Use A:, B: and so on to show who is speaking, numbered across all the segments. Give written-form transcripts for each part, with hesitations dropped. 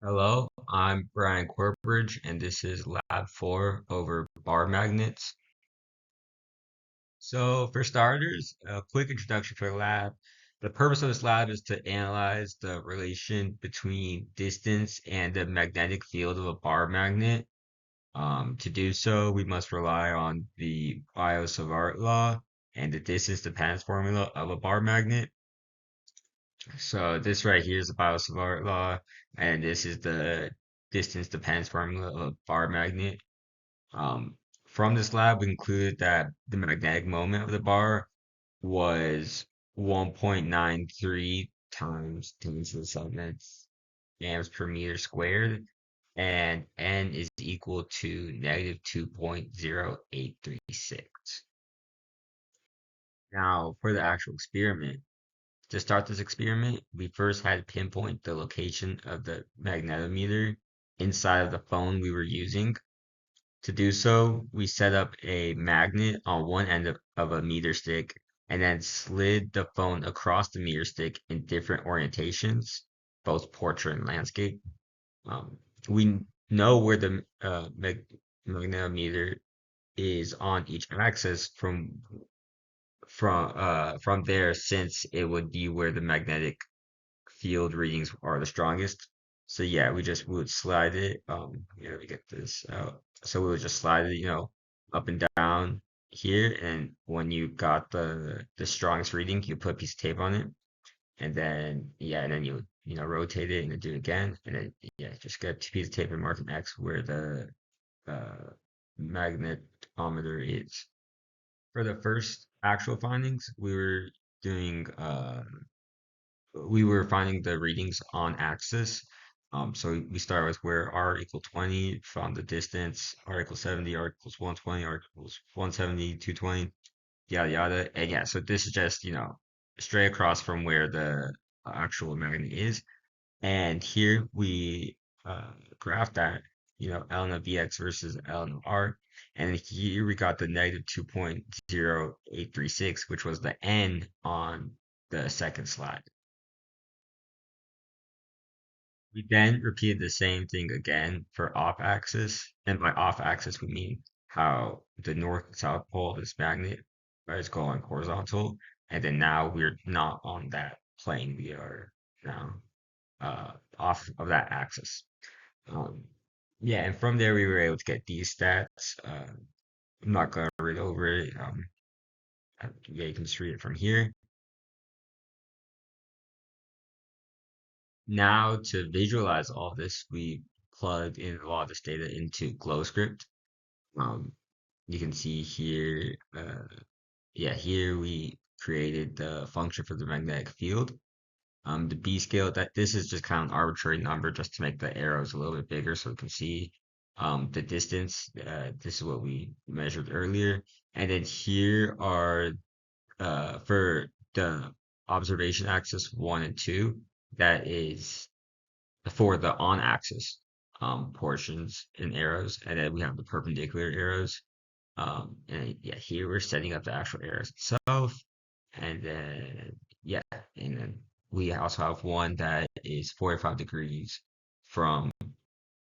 A: Hello, I'm Brian Corbridge, and this is Lab 4 over bar magnets. So, for starters, a quick introduction for the lab. The purpose of this lab is to analyze the relation between distance and the magnetic field of a bar magnet. To do so, we must rely on the Biot-Savart law and the distance dependence formula of a bar magnet. So this right here is the Biot-Savart law, and this is the distance dependence formula of a bar magnet. Um, from this lab, we concluded that the magnetic moment of the bar was 1.93 times 10 to the 7th amps per meter squared, and N is equal to negative 2.0836. Now, for the actual experiment, to start this experiment, we first had to pinpoint the location of the magnetometer inside of the phone we were using. To do so, we set up a magnet on one end of a meter stick and then slid the phone across the meter stick in different orientations, both portrait and landscape. Um, we know where the magnetometer is on each axis from there, since it would be where the magnetic field readings are the strongest. So yeah, we would slide it. Let me get this out. So we would just slide it, up and down here, and when you got the strongest reading, you put a piece of tape on it, and then yeah, and then you would, rotate it and then do it again, and then yeah, just get a piece of tape and mark an X where the magnetometer is. For the first actual findings, doing we were finding the readings on axis. So we start with where r equal 20, found the distance, r equals 70, r equals 120, r equals 170, 220, yada yada. And yeah, so this is just, straight across from where the actual magnet is. And here we graph that, ln of Vx versus ln of r. And here we got the negative 2.0836, which was the n on the second slide. We then repeated the same thing again for off axis. And by off axis, we mean how the north and south pole of this magnet is going horizontal. And then now we're not on that plane. We are now off of that axis. Um, yeah, and from there we were able to get these stats. I'm not going to read over it. Yeah, you can just read it from here. Now to visualize all this, we plugged in a lot of this data into GlowScript. Um, you can see here, yeah, here we created the function for the magnetic field. The B scale, that this is just kind of an arbitrary number just to make the arrows a little bit bigger so we can see the distance. This is what we measured earlier. And then here are for the observation axis 1 and 2, that is for the on axis portions and arrows, and then we have the perpendicular arrows. And yeah, here we're setting up the actual arrows itself, and then yeah, and then we also have one that is 45 degrees from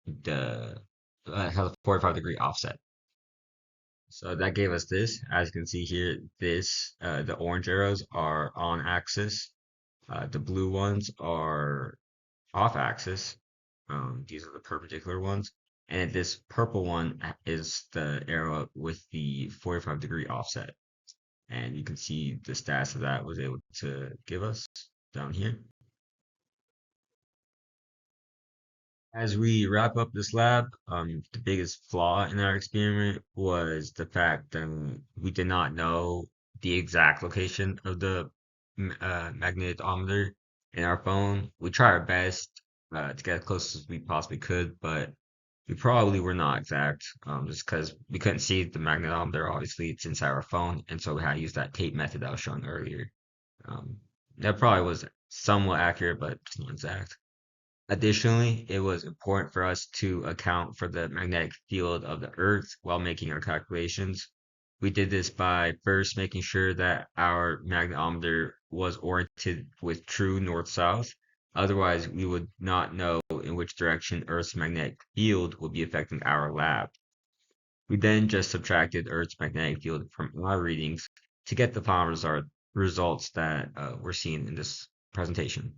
A: the has a 45-degree offset. So that gave us this. As you can see here, the orange arrows are on axis. The blue ones are off axis. These are the perpendicular ones. And this purple one is the arrow with the 45-degree offset. And you can see the stats of that was able to give us down here. As we wrap up this lab, the biggest flaw in our experiment was the fact that we did not know the exact location of the magnetometer in our phone. We tried our best to get as close as we possibly could, but we probably were not exact, just because we couldn't see the magnetometer. Obviously, it's inside our phone, and so we had to use that tape method I was showing earlier. Um, that probably was somewhat accurate, but it's not exact. Additionally, it was important for us to account for the magnetic field of the Earth while making our calculations. We did this by first making sure that our magnetometer was oriented with true north-south, Otherwise, we would not know in which direction Earth's magnetic field would be affecting our lab. We then just subtracted Earth's magnetic field from our readings to get the final results that we're seeing in this presentation.